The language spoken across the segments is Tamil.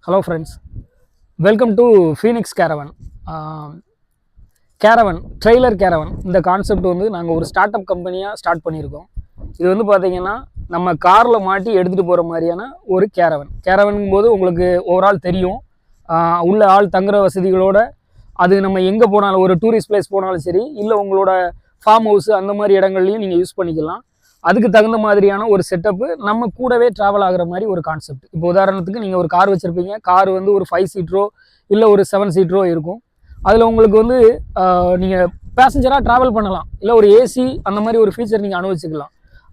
Hello friends, welcome to Phoenix Caravan. Caravan trailer caravan இந்த கான்செப்ட் வந்து நாங்கள் ஒரு ஸ்டார்ட் அப் கம்பெனியாக ஸ்டார்ட் பண்ணியிருக்கோம். இது வந்து பார்த்திங்கன்னா நம்ம காரில் மாட்டி எடுத்துகிட்டு போகிற மாதிரியான ஒரு கேரவனுங்கும் போது உங்களுக்கு ஓவரால் தெரியும். உள்ள ஆள் தங்குற வசதிகளோடு அது நம்ம எங்கே போனாலும் ஒரு டூரிஸ்ட் பிளேஸ் போனாலும் சரி, இல்லை உங்களோட ஃபார்ம் ஹவுஸு அந்த மாதிரி இடங்கள்லையும் நீங்கள் யூஸ் பண்ணிக்கலாம். அதுக்கு தகுந்த மாதிரியான ஒரு செட்டப்பு நம்ம கூடவே ட்ராவல் ஆகிற மாதிரி ஒரு கான்செப்ட். இப்போ உதாரணத்துக்கு நீங்கள் ஒரு கார் வச்சுருப்பீங்க, கார் வந்து ஒரு 5 சீட்டரோ இல்லை ஒரு 7 சீட்டரோ இருக்கும். அதில் உங்களுக்கு வந்து நீங்கள் பேசஞ்சராக ட்ராவல் பண்ணலாம், இல்லை ஒரு ஏசி அந்த மாதிரி ஒரு ஃபீச்சர் நீங்கள் அனுபவிச்சுக்கலாம்.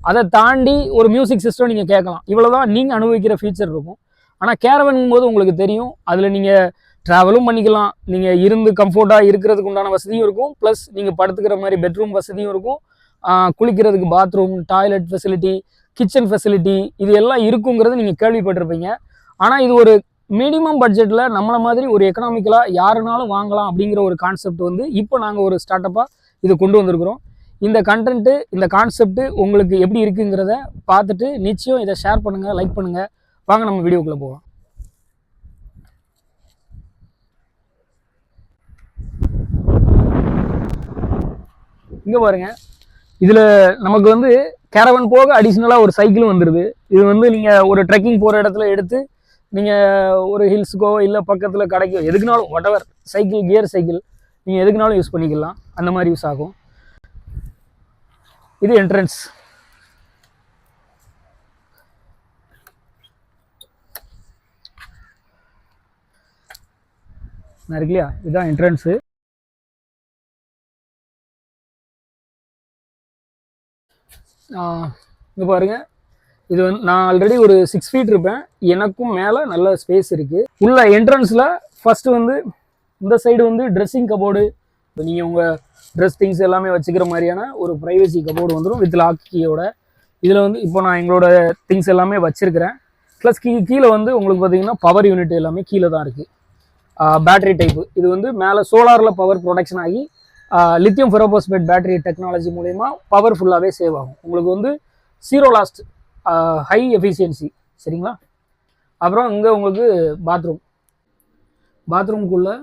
அதை தாண்டி ஒரு மியூசிக் சிஸ்டம் நீங்கள் கேட்கலாம். இவ்வளோ தான் நீங்கள் அனுபவிக்கிற ஃபீச்சர் இருக்கும். ஆனால் கேரவனுங்கும் போது உங்களுக்கு தெரியும், அதில் நீங்கள் ட்ராவலும் பண்ணிக்கலாம், நீங்கள் இருந்து கம்ஃபர்ட்டாக இருக்கிறதுக்கு உண்டான வசதியும் இருக்கும், ப்ளஸ் நீங்கள் படுத்துக்கிற மாதிரி பெட்ரூம் வசதியும் இருக்கும், குளிக்கிறதுக்கு bathroom, toilet facility, kitchen facility இது எல்லாம் இருக்குங்கிறது நீங்கள் கேள்விப்பட்டிருப்பீங்க. ஆனால் இது ஒரு மினிமம் பட்ஜெட்டில் நம்மளை மாதிரி ஒரு எக்கனாமிக்கலாக யாருனாலும் வாங்கலாம் அப்படிங்கிற ஒரு கான்செப்ட் வந்து இப்போ நாங்கள் ஒரு ஸ்டார்ட் அப்பாக இது கொண்டு வந்திருக்கிறோம். இந்த கண்டென்ட்டு, இந்த கான்செப்ட்டு உங்களுக்கு எப்படி இருக்குங்கிறத பார்த்துட்டு நிச்சயம் இதை ஷேர் பண்ணுங்கள், லைக் பண்ணுங்கள். வாங்க நம்ம வீடியோக்குள்ளே போவோம். இங்கே பாருங்கள், இதில் நமக்கு வந்து கேரவன் போக அடிஷ்னலாக ஒரு சைக்கிளும் வந்துடுது. இது வந்து நீங்கள் ஒரு ட்ரெக்கிங் போகிற இடத்துல எடுத்து நீங்கள் ஒரு ஹில்ஸுக்கோ இல்லை பக்கத்தில் கடைக்கோ எதுக்குனாலும் வாட்டெவர் சைக்கிள், கியர் சைக்கிள் நீங்கள் எதுக்குனாலும் யூஸ் பண்ணிக்கலாம். அந்த மாதிரி யூஸ் ஆகும். இது என்ட்ரன்ஸ். இருக்கு இல்லையா, இதுதான் என்ட்ரன்ஸு. இங்கே பாருங்கள், இது வந்து நான் ஆல்ரெடி ஒரு 6 ஃபீட் இருப்பேன், எனக்கும் மேலே நல்ல ஸ்பேஸ் இருக்குது. உள்ள என்ட்ரன்ஸில் ஃபஸ்ட்டு வந்து இந்த சைடு வந்து ட்ரெஸ்ஸிங் கபோர்டு, நீங்கள் உங்கள் ட்ரெஸ் திங்ஸ் எல்லாமே வச்சுக்கிற மாதிரியான ஒரு ப்ரைவசி கபோர்டு வந்துடும் வித் லாக் கீயோட. இதில் வந்து இப்போ நான் எங்களோட திங்ஸ் எல்லாமே வச்சுருக்கிறேன். ப்ளஸ் கீழே வந்து உங்களுக்கு பார்த்தீங்கன்னா பவர் யூனிட் எல்லாமே கீழே தான் இருக்குது. பேட்டரி டைப்பு இது வந்து மேலே சோலாரில் பவர் ப்ரொடக்ஷன் ஆகி லித்தியம் ஃபெரோபாஸ்பேட் பேட்டரி டெக்னாலஜி மூலயமா பவர் ஃபுல்லாகவே சேவ் ஆகும். உங்களுக்கு வந்து 0 லாஸ்ட், ஹை எஃபிஷியன்சி. சரிங்களா? அப்புறம் இங்கே உங்களுக்கு பாத்ரூம்குள்ளே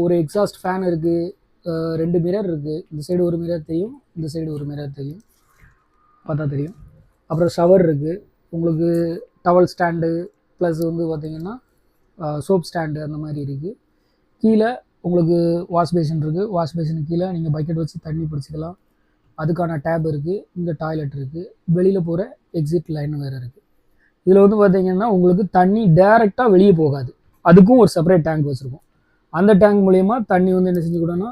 ஒரு எக்ஸாஸ்ட் ஃபேன் இருக்குது, 2 மிரர் இருக்குது. இந்த சைடு ஒரு மிரர் தெரியும், இந்த சைடு ஒரு மிரர் தெரியும், பார்த்தா தெரியும். அப்புறம் ஷவர் இருக்குது, உங்களுக்கு டவல் ஸ்டாண்டு, ப்ளஸ் வந்து பார்த்திங்கன்னா சோப் ஸ்டாண்டு அந்த மாதிரி இருக்குது. கீழே உங்களுக்கு வாஷ் பேஷன் இருக்குது. வாஷ் பேஷனுக்கு கீழே நீங்கள் பக்கெட் வச்சு தண்ணி பிடிச்சிக்கலாம். அதுக்கான டேப் இருக்குது. இங்கே டாய்லெட் இருக்குது. வெளியில் போகிற எக்ஸிட் லைன் வேறு இருக்குது. இதில் வந்து பார்த்திங்கன்னா உங்களுக்கு தண்ணி டைரெக்டாக வெளியே போகாது, அதுக்கும் ஒரு செப்பரேட் டேங்க் வச்சுருக்கோம். அந்த டேங்க் மூலயமா தண்ணி வந்து என்ன செஞ்சுக்கூடனா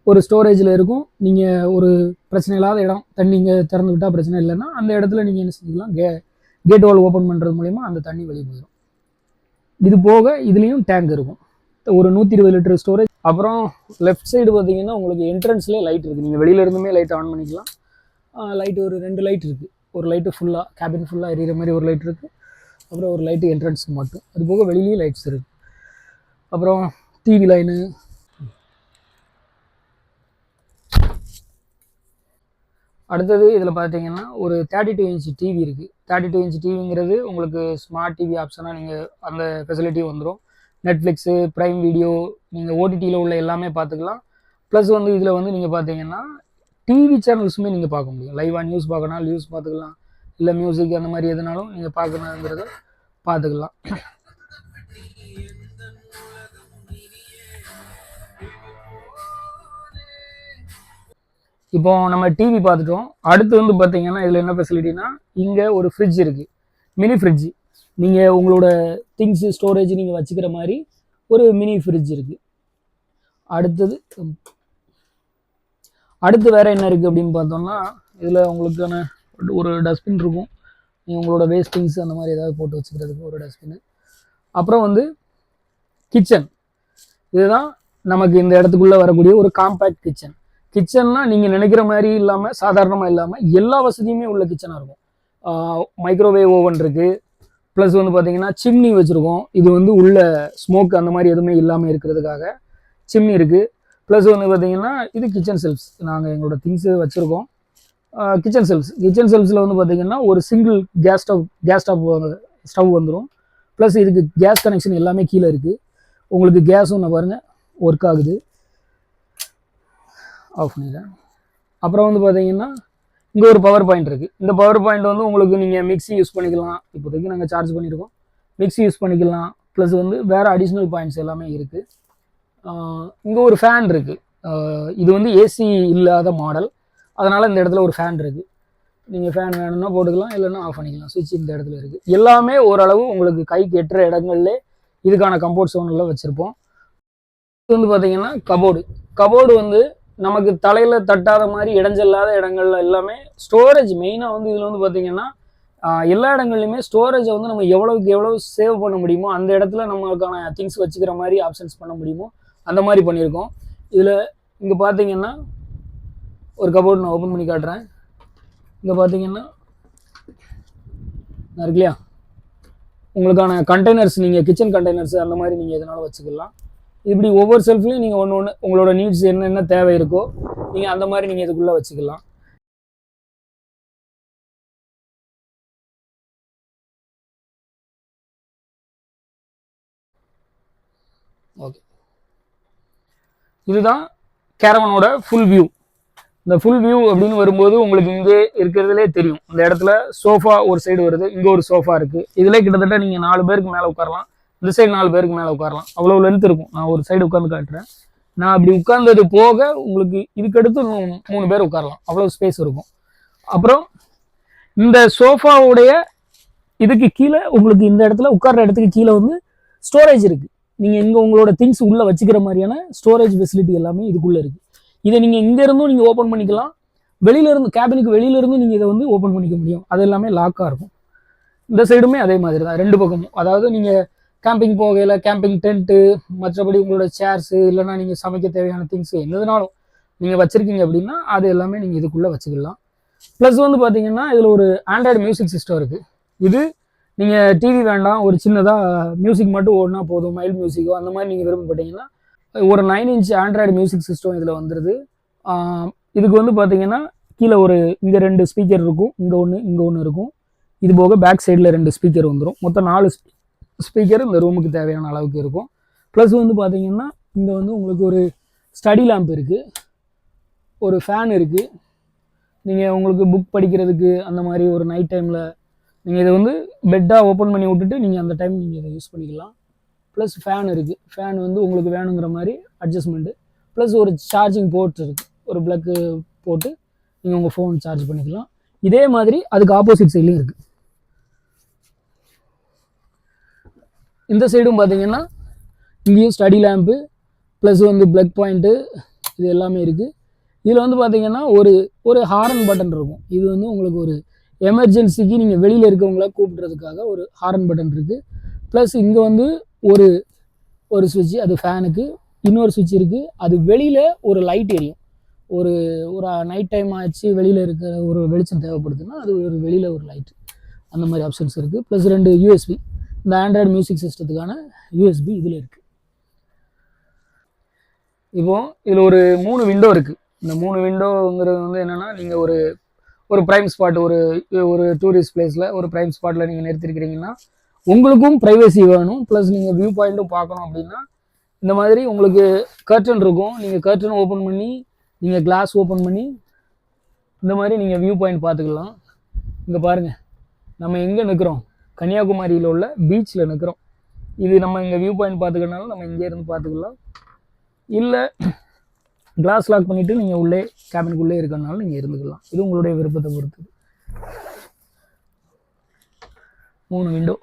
ஒரு ஸ்டோரேஜில் இருக்கும். நீங்கள் ஒரு பிரச்சனை இல்லாத இடம், தண்ணி இங்கே திறந்து விட்டால் பிரச்சனை இல்லைன்னா அந்த இடத்துல நீங்கள் என்ன செஞ்சுக்கலாம், கேட் வால் ஓப்பன் பண்ணுறது மூலயமா அந்த தண்ணி வெளியே போயிடும். இது போக இதுலேயும் டேங்க் இருக்கும், ஒரு 120 லிட்டர் ஸ்டோரேஜ். அப்புறம் லெஃப்ட் சைடு பார்த்தீங்கன்னா உங்களுக்கு என்ட்ரன்ஸ்லேயே லைட் இருக்குது. நீங்கள் வெளியில் இருந்துமே லைட் ஆன் பண்ணிக்கலாம். லைட்டு ஒரு 2 லைட் இருக்குது. ஒரு லைட்டு ஃபுல்லாக கேபின் ஃபுல்லாக எரியிற மாதிரி ஒரு லைட் இருக்குது. அப்புறம் ஒரு லைட்டு என்ட்ரன்ஸுக்கு மட்டும். அது போக வெளியிலேயே லைட்ஸ் இருக்குது. அப்புறம் டிவி லைனு. அடுத்தது இதில் பார்த்தீங்கன்னா ஒரு 32 இன்ச் டிவி இருக்குது. 32 இன்ச் டிவிங்கிறது உங்களுக்கு ஸ்மார்ட் டிவி ஆப்ஷனாக நீங்கள் அந்த ஃபெசிலிட்டி வந்துடும். நெட்ஃப்ளிக்ஸு, ப்ரைம் வீடியோ, நீங்கள் ஓடிடியில் உள்ள எல்லாமே பார்த்துக்கலாம். ப்ளஸ் வந்து இதில் வந்து நீங்கள் பார்த்தீங்கன்னா டிவி சேனல்ஸுமே நீங்கள் பார்க்க முடியும். லைவாக நியூஸ் பார்க்கணும், நியூஸ் பார்த்துக்கலாம், இல்லை மியூசிக் அந்த மாதிரி எதுனாலும் நீங்கள் பார்க்கணுங்கிறத பார்த்துக்கலாம். இப்போ நம்ம டிவி பார்த்துட்டோம். அடுத்து வந்து பார்த்தீங்கன்னா இதில் என்ன ஃபெசிலிட்டினா, இங்கே ஒரு ஃப்ரிட்ஜ் இருக்குது, மினி ஃப்ரிட்ஜ். நீங்கள் உங்களோட திங்ஸு ஸ்டோரேஜ் நீங்கள் வச்சுக்கிற மாதிரி ஒரு மினி ஃப்ரிட்ஜ் இருக்குது. அடுத்து வேறு என்ன இருக்குது அப்படின்னு பார்த்தோம்னா, இதில் உங்களுக்கான ஒரு டஸ்ட்பின் இருக்கும். நீங்கள் உங்களோட வேஸ்ட் திங்ஸ் அந்த மாதிரி ஏதாவது போட்டு வச்சுக்கிறதுக்கு ஒரு டஸ்ட்பின்னு. அப்புறம் வந்து கிச்சன். இதுதான் நமக்கு இந்த இடத்துக்குள்ளே வரக்கூடிய ஒரு காம்பேக்ட் கிச்சன். கிச்சன்னா நீங்கள் நினைக்கிற மாதிரி இல்லாமல், சாதாரணமாக இல்லாமல் எல்லா வசதியுமே உள்ள கிச்சனாக இருக்கும். மைக்ரோவேவ் ஓவன் இருக்குது. ப்ளஸ் வந்து பார்த்தீங்கன்னா சிம்னி வச்சுருக்கோம். இது வந்து உள்ள ஸ்மோக் அந்த மாதிரி எதுவுமே இல்லாமல் இருக்கிறதுக்காக சிம்னி இருக்குது. ப்ளஸ் வந்து பார்த்தீங்கன்னா இது கிச்சன் செல்ஃப்ஸ். நாங்கள் எங்களோட திங்ஸு வச்சுருக்கோம். கிச்சன் செல்ஃப்ஸில் வந்து பார்த்தீங்கன்னா ஒரு சிங்கிள் கேஸ் ஸ்டவ் வந்துடும். ப்ளஸ் இதுக்கு கேஸ் கனெக்ஷன் எல்லாமே கீழே இருக்குது. உங்களுக்கு கேஸும் நான் பாருங்கள் ஒர்க் ஆகுது. ஆஃப் பண்ணிடுறேன். அப்புறம் வந்து பார்த்தீங்கன்னா இங்கே ஒரு பவர் பாயிண்ட் இருக்குது. இந்த பவர் பாயிண்ட் வந்து உங்களுக்கு நீங்கள் மிக்ஸி யூஸ் பண்ணிக்கலாம். இப்போதைக்கு நாங்கள் சார்ஜ் பண்ணியிருக்கோம். மிக்ஸி யூஸ் பண்ணிக்கலாம். ப்ளஸ் வந்து வேறு அடிஷ்னல் பாயிண்ட்ஸ் எல்லாமே இருக்குது. இங்கே ஒரு ஃபேன் இருக்குது. இது வந்து ஏசி இல்லாத மாடல், அதனால் இந்த இடத்துல ஒரு ஃபேன் இருக்குது. நீங்கள் ஃபேன் வேணும்னா போட்டுக்கலாம், இல்லைன்னா ஆஃப் பண்ணிக்கலாம். சுவிட்ச் இந்த இடத்துல இருக்குது. எல்லாமே ஓரளவு உங்களுக்கு கைக்கு எட்டுற இடங்கள்லே இதுக்கான கம்போர்ட் சோனெல்லாம் வச்சுருப்போம். இது வந்து பார்த்தீங்கன்னா கபோர்டு வந்து நமக்கு தலையில் தட்டாத மாதிரி இடைஞ்சல்லாத இடங்கள்ல எல்லாமே ஸ்டோரேஜ். மெயினாக வந்து இதில் வந்து பார்த்தீங்கன்னா எல்லா இடங்கள்லையுமே ஸ்டோரேஜை வந்து நம்ம எவ்வளோக்கு எவ்வளோ சேவ் பண்ண முடியுமோ அந்த இடத்துல நம்மளுக்கான திங்ஸ் வச்சுக்கிற மாதிரி ஆப்ஷன்ஸ் பண்ண முடியுமோ அந்த மாதிரி பண்ணியிருக்கோம். இதில் இங்கே பார்த்தீங்கன்னா ஒரு கபோர்டு நான் ஓப்பன் பண்ணி காட்டுறேன். இங்கே பார்த்தீங்கன்னா இருக்கு இல்லையா, உங்களுக்கான கண்டெய்னர்ஸ், நீங்கள் கிச்சன் கண்டெய்னர்ஸ் அந்த மாதிரி நீங்கள் எதனாலும் வச்சுக்கலாம். இப்படி ஒவ்வொரு செல்ஃப்லையும் நீங்கள் ஒன்று உங்களோட நீட்ஸ் என்னென்ன தேவை இருக்கோ நீங்கள் அந்த மாதிரி நீங்கள் இதுக்குள்ளே வச்சுக்கலாம். ஓகே, இதுதான் கேரவனோட ஃபுல் வியூ. இந்த ஃபுல் வியூ அப்படின்னு வரும்போது உங்களுக்கு இங்கே இருக்கிறதுலே தெரியும். இந்த இடத்துல சோஃபா ஒரு சைடு வருது, இங்கே ஒரு சோஃபா இருக்குது. இதில் கிட்டத்தட்ட நீங்கள் 4 பேருக்கு மேலே உட்காரலாம். இந்த சைடு 4 பேருக்கு மேலே உட்காரலாம். அவ்வளோ லென்த் இருக்கும். நான் ஒரு சைடு உட்காந்து காட்டுறேன். நான் அப்படி உட்கார்ந்தது போக உங்களுக்கு இதுக்கடுத்து 3 பேர் உட்காரலாம். அவ்வளோ ஸ்பேஸ் இருக்கும். அப்புறம் இந்த சோஃபாவுடைய இதுக்கு கீழே உங்களுக்கு இந்த இடத்துல உட்கார்ற இடத்துக்கு கீழே வந்து ஸ்டோரேஜ் இருக்குது. நீங்கள் இங்கே உங்களோட திங்ஸ் உள்ளே வச்சுக்கிற மாதிரியான ஸ்டோரேஜ் ஃபெசிலிட்டி எல்லாமே இதுக்குள்ளே இருக்குது. இதை நீங்கள் இங்கேருந்தும் நீங்கள் ஓப்பன் பண்ணிக்கலாம். வெளியிலேருந்து கேபினுக்கு வெளியிலேருந்து நீங்கள் இதை வந்து ஓப்பன் பண்ணிக்க முடியும். அது எல்லாமே லாக்காக இருக்கும். இந்த சைடுமே அதே மாதிரி தான், 2 பக்கமும். அதாவது நீங்கள் கேம்பிங் போகையில் கேம்பிங் டென்ட்டு, மற்றபடி உங்களோட சேர்ஸு, இல்லைனா நீங்கள் சமைக்க தேவையான திங்ஸு எதுனாலும் நீங்கள் வச்சுருக்கீங்க அப்படின்னா அது எல்லாமே நீங்கள் இதுக்குள்ளே வச்சுக்கலாம். ப்ளஸ் வந்து பார்த்தீங்கன்னா இதில் ஒரு ஆண்ட்ராய்டு மியூசிக் சிஸ்டம் இருக்குது. இது நீங்கள் டிவி வேண்டாம், ஒரு சின்னதாக மியூசிக் மட்டும் ஓடினா போதும், மைல்டு மியூசிக்கோ அந்த மாதிரி நீங்கள் விரும்பப்பட்டீங்கன்னா ஒரு 9 இன்ச் ஆண்ட்ராய்டு மியூசிக் சிஸ்டம் இதில் வந்துடுது. இதுக்கு வந்து பார்த்தீங்கன்னா கீழே இங்கே 2 ஸ்பீக்கர் இருக்கும், இங்கே ஒன்று இருக்கும். இது போக பேக் சைடில் 2 ஸ்பீக்கர் வந்துடும். மொத்தம் 4 ஸ்பீக்கர் இந்த ரூமுக்கு தேவையான அளவுக்கு இருக்கும். ப்ளஸ் வந்து பார்த்தீங்கன்னா இங்கே வந்து உங்களுக்கு ஒரு ஸ்டடி லேம்ப் இருக்குது, ஒரு ஃபேன் இருக்குது. நீங்கள் உங்களுக்கு புக் படிக்கிறதுக்கு அந்த மாதிரி ஒரு நைட் டைமில் நீங்கள் இதை வந்து பெட்டாக ஓப்பன் பண்ணி விட்டுட்டு நீங்கள் அந்த டைம் நீங்கள் இதை யூஸ் பண்ணிக்கலாம். ப்ளஸ் ஃபேன் இருக்குது. ஃபேன் வந்து உங்களுக்கு வேணுங்கிற மாதிரி அட்ஜஸ்ட்மெண்ட்டு. ப்ளஸ் ஒரு சார்ஜிங் போர்ட் இருக்குது. ஒரு ப்ளக்கு போட்டு நீங்கள் உங்கள் ஃபோன் சார்ஜ் பண்ணிக்கலாம். இதே மாதிரி அதுக்கு ஆப்போசிட் சைட்லையும் இருக்குது. இந்த சைடும் பார்த்தீங்கன்னா இங்கேயும் ஸ்டடி லேம்ப்பு ப்ளஸ் வந்து ப்ளக் பாயிண்ட்டு இது எல்லாமே இருக்குது. இதில் வந்து பார்த்தீங்கன்னா ஒரு ஹாரன் பட்டன் இருக்கும். இது வந்து உங்களுக்கு ஒரு எமர்ஜென்சிக்கு நீங்கள் வெளியில் இருக்கவங்கள கூப்பிட்றதுக்காக ஒரு ஹாரன் பட்டன் இருக்குது. ப்ளஸ் இங்கே வந்து ஒரு சுவிட்சு, அது ஃபேனுக்கு. இன்னொரு சுவிட்ச் இருக்குது, அது வெளியில் ஒரு லைட் எரியும். ஒரு நைட் டைம் ஆச்சு, வெளியில் இருக்கிற ஒரு வெளிச்சம் தேவைப்படுதுன்னா அது ஒரு வெளியில் ஒரு லைட், அந்த மாதிரி ஆப்ஷன்ஸ் இருக்குது. ப்ளஸ் 2 யூஎஸ்பி, இந்த ஆண்ட்ராய்டு மியூசிக் சிஸ்டத்துக்கான யூஎஸ்பி இதில் இருக்குது. இப்போது இதில் ஒரு 3 விண்டோ இருக்குது. இந்த 3 விண்டோங்கிறது வந்து என்னென்னா, நீங்கள் ஒரு ப்ரைம் ஸ்பாட், ஒரு டூரிஸ்ட் பிளேஸில் ஒரு ப்ரைம் ஸ்பாட்டில் நீங்கள் நிறுத்திருக்கிறீங்கன்னா உங்களுக்கும் ப்ரைவசி வேணும், ப்ளஸ் நீங்கள் வியூ பாயிண்ட்டும் பார்க்கணும் அப்படின்னா இந்த மாதிரி உங்களுக்கு கர்டன் இருக்கும். நீங்கள் கர்டன் ஓப்பன் பண்ணி நீங்கள் கிளாஸ் ஓப்பன் பண்ணி இந்த மாதிரி நீங்கள் வியூ பாயிண்ட் பார்த்துக்கலாம். இங்கே பாருங்கள், நம்ம எங்கே நிற்கிறோம், கன்னியாகுமரியில் உள்ள பீச்சில் நிற்கிறோம். இது நம்ம இங்கே வியூ பாயிண்ட் பார்த்துக்கிறனால நம்ம இங்கே இருந்து பார்த்துக்கலாம். இல்லை கிளாஸ் லாக் பண்ணிவிட்டு நீங்கள் உள்ளே கேபினுக்குள்ளே இருக்கிறனால நீங்கள் இருந்துக்கலாம். இது உங்களுடைய விருப்பத்தை பொறுத்து. 3 விண்டோ.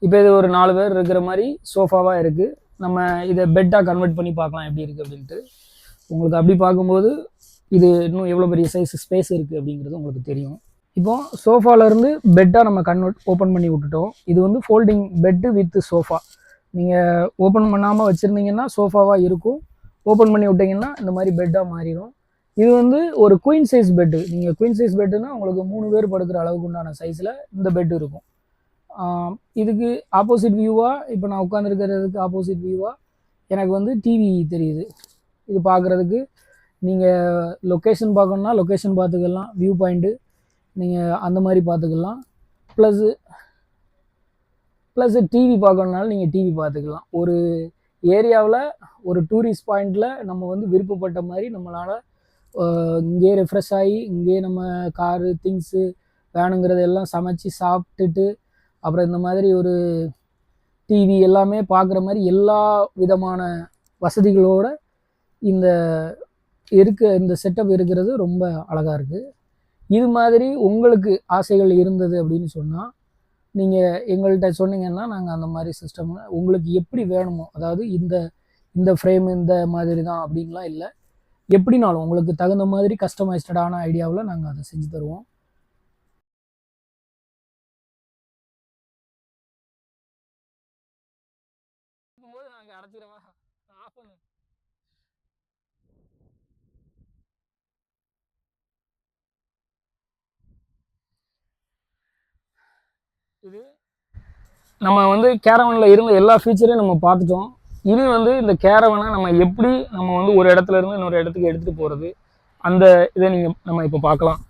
இப்போ இது ஒரு 4 பேர் இருக்கிற மாதிரி சோஃபாவாக இருக்குது. நம்ம இதை பெட்டாக கன்வெர்ட் பண்ணி பார்க்கலாம் எப்படி இருக்குது அப்படின்ட்டு. உங்களுக்கு அப்படி பார்க்கும்போது இது இன்னும் எவ்வளோ பெரிய சைஸ் ஸ்பேஸ் இருக்குது அப்படிங்கிறது உங்களுக்கு தெரியும். இப்போது சோஃபாவிலேருந்து பெட்டாக நம்ம ஓப்பன் பண்ணி விட்டுட்டோம். இது வந்து ஃபோல்டிங் பெட்டு வித் சோஃபா. நீங்கள் ஓப்பன் பண்ணாமல் வச்சுருந்தீங்கன்னா சோஃபாவாக இருக்கும், ஓப்பன் பண்ணி விட்டிங்கன்னா இந்த மாதிரி பெட்டாக மாறிடும். இது வந்து ஒரு குயின் சைஸ் பெட்டு. நீங்கள் குயின் சைஸ் பெட்டுன்னா உங்களுக்கு 3 பேர் படுக்கிற அளவுக்கு உண்டான சைஸில் இந்த பெட்டு இருக்கும். இதுக்கு ஆப்போசிட் வியூவாக, இப்போ நான் உட்காந்துருக்கிறதுக்கு ஆப்போசிட் வியூவாக எனக்கு வந்து டிவி தெரியுது. இது பார்க்குறதுக்கு நீங்கள் லொக்கேஷன் பார்க்கணுன்னா லொக்கேஷன் பார்த்துக்கலாம், வியூ பாயிண்ட்டு. நீங்கள் அந்த மாதிரி பார்த்துக்கலாம். ப்ளஸ் டிவி பார்க்கணுனாலும் நீங்கள் டிவி பார்த்துக்கலாம். ஒரு ஏரியாவில் ஒரு டூரிஸ்ட் பாயிண்டில் நம்ம வந்து விருப்பப்பட்ட மாதிரி நம்மளால் இங்கேயே ரெஃப்ரெஷ் ஆகி இங்கேயே நம்ம காரு திங்ஸு வேணுங்கிறது எல்லாம் சமைச்சு சாப்பிட்டுட்டு அப்புறம் இந்த மாதிரி ஒரு டிவி எல்லாமே பார்க்குற மாதிரி எல்லா விதமான வசதிகளோடு இந்த செட்டப் இருக்கிறது ரொம்ப அழகாக இருக்குது. இது மாதிரி உங்களுக்கு ஆசைகள் இருந்தது அப்படின்னு சொன்னால் நீங்கள் எங்கள்கிட்ட சொன்னீங்கன்னா நாங்கள் அந்த மாதிரி சிஸ்டம் உங்களுக்கு எப்படி வேணுமோ, அதாவது இந்த ஃப்ரேம் இந்த மாதிரி தான் அப்படின்லாம் இல்லை, எப்படினாலும் உங்களுக்கு தகுந்த மாதிரி கஸ்டமைஸ்டான ஐடியாவில் நாங்கள் அதை செஞ்சு தருவோம். இது நம்ம வந்து கேரவனில் இருந்த எல்லா ஃபீச்சரையும் நம்ம பார்த்துட்டோம். இது வந்து இந்த கேரவனை நம்ம எப்படி நம்ம வந்து ஒரு இடத்துல இருந்து இன்னொரு இடத்துக்கு எடுத்துகிட்டு போகிறது, அந்த இதை நம்ம இப்போ பார்க்கலாம்.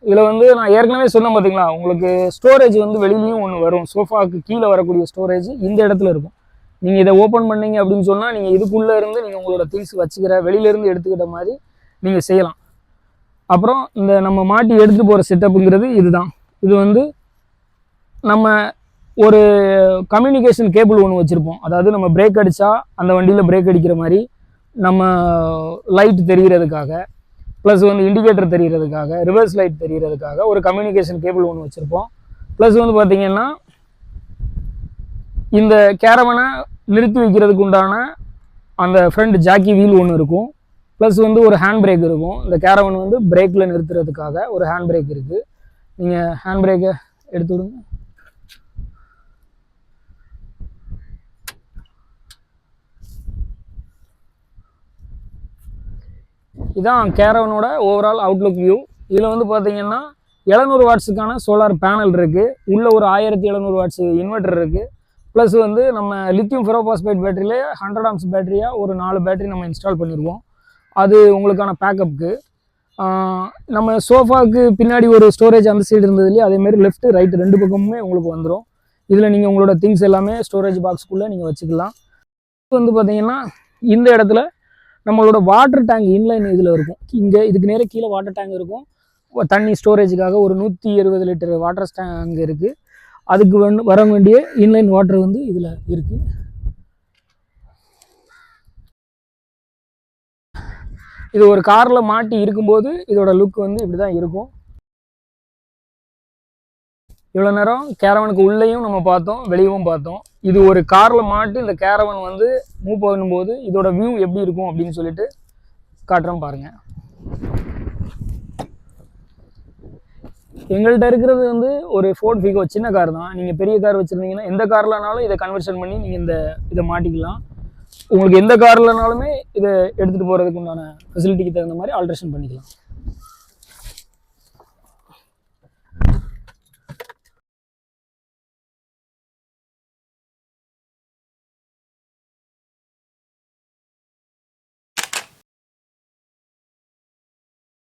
இதில் வந்து நான் ஏற்கனவே சொன்னேன் பார்த்தீங்களா, உங்களுக்கு ஸ்டோரேஜ் வந்து வெளியிலையும் ஒன்று வரும். சோஃபாவுக்கு கீழே வரக்கூடிய ஸ்டோரேஜ் இந்த இடத்துல இருக்கும். நீங்கள் இதை ஓப்பன் பண்ணீங்க அப்படின்னு சொன்னால் நீங்கள் இதுக்குள்ளே இருந்து நீங்கள் உங்களோட திங்ஸ் வச்சுக்கிற வெளியிலேருந்து எடுத்துக்கிட்ட மாதிரி நீங்கள் செய்யலாம். அப்புறம் இந்த நம்ம மாட்டி எடுத்துகிட்டு போகிற செட்டப்புங்கிறது இதுதான். இது வந்து நம்ம ஒரு கம்யூனிகேஷன் கேபிள் ஒன்று வச்சுருப்போம். அதாவது நம்ம பிரேக் அடித்தா அந்த வண்டியில் பிரேக் அடிக்கிற மாதிரி, நம்ம லைட் தெரிகிறதுக்காக, ப்ளஸ் வந்து இண்டிகேட்டர் தெரிகிறதுக்காக, ரிவர்ஸ் லைட் தெரிகிறதுக்காக ஒரு கம்யூனிகேஷன் கேபிள் ஒன்று வச்சுருப்போம். ப்ளஸ் வந்து பார்த்திங்கன்னா இந்த கேரவனை நிறுத்தி வைக்கிறதுக்கு உண்டான அந்த ஃப்ரண்ட் ஜாக்கி வீல் ஒன்று இருக்கும். ப்ளஸ் வந்து ஒரு ஹேண்ட் பிரேக் இருக்கும். இந்த கேரவன் வந்து பிரேக்கில் நிறுத்துறதுக்காக ஒரு ஹேண்ட் பிரேக் இருக்குது. நீங்கள் ஹேண்ட் பிரேக்கை எடுத்து விடுங்க. இதான் கேரவனோட ஓவரால் அவுட்லுக் வியூ. இதில் வந்து பார்த்தீங்கன்னா 700 வாட்ஸுக்கான சோலார் பேனல் இருக்குது. உள்ளே ஒரு 1700 வாட்ஸ் இன்வெர்டர் இருக்குது. ப்ளஸ் வந்து நம்ம லித்தியம் ஃபெரோபாஸ்பேட் பேட்டரியிலே 100 ஆம்ஸ் பேட்டரியாக ஒரு 4 பேட்டரி நம்ம இன்ஸ்டால் பண்ணியிருக்கோம். அது உங்களுக்கான பேக்கப்புக்கு. நம்ம சோஃபாவுக்கு பின்னாடி ஒரு ஸ்டோரேஜ் அந்த சைடு இருந்தது இல்லையா, அதேமாரி லெஃப்ட்டு ரைட்டு 2 பக்கமுமே உங்களுக்கு வந்துடும். இதில் நீங்கள் உங்களோட திங்ஸ் எல்லாமே ஸ்டோரேஜ் பாக்ஸ்க்குள்ளே நீங்கள் வச்சுக்கலாம். வந்து பார்த்தீங்கன்னா இந்த இடத்துல நம்மளோட வாட்டர் டேங்க் இன்லைன் இதில் இருக்கும். இங்கே இதுக்கு நேராக கீழே வாட்டர் டேங்க் இருக்கும். தண்ணி ஸ்டோரேஜுக்காக ஒரு 120 லிட்டர் வாட்டர் டேங்க் இருக்குது. அதுக்கு வர வேண்டிய இன்லைன் வாட்டர் வந்து இதில் இருக்குது. இது ஒரு காரில் மாட்டி இருக்கும்போது இதோட லுக் வந்து இப்படி தான் இருக்கும். இவ்வளோ நேரம் கேரவனுக்கு உள்ளேயும் நம்ம பார்த்தோம், வெளியவும் பார்த்தோம். இது ஒரு காரில் மாட்டி இந்த கேரவன் வந்து மூவ் பண்ணும்போது இதோட வியூ எப்படி இருக்கும் அப்படின்னு சொல்லிட்டு காட்டுறோம் பாருங்கள். எங்கள்கிட்ட இருக்கிறது வந்து ஒரு ஃபோர்ட் ஃபிகோ சின்ன கார் தான். நீங்கள் பெரிய கார் வச்சுருந்தீங்கன்னா எந்த கார்லனாலும் இதை கன்வர்ஷன் பண்ணி நீங்கள் இதை மாட்டிக்கலாம். உங்களுக்கு எந்த கார்லனாலுமே இதை எடுத்துகிட்டு போகிறதுக்கு உண்டான ஃபெசிலிட்டிக்கு தகுந்த மாதிரி ஆல்ட்ரேஷன் பண்ணிக்கலாம்.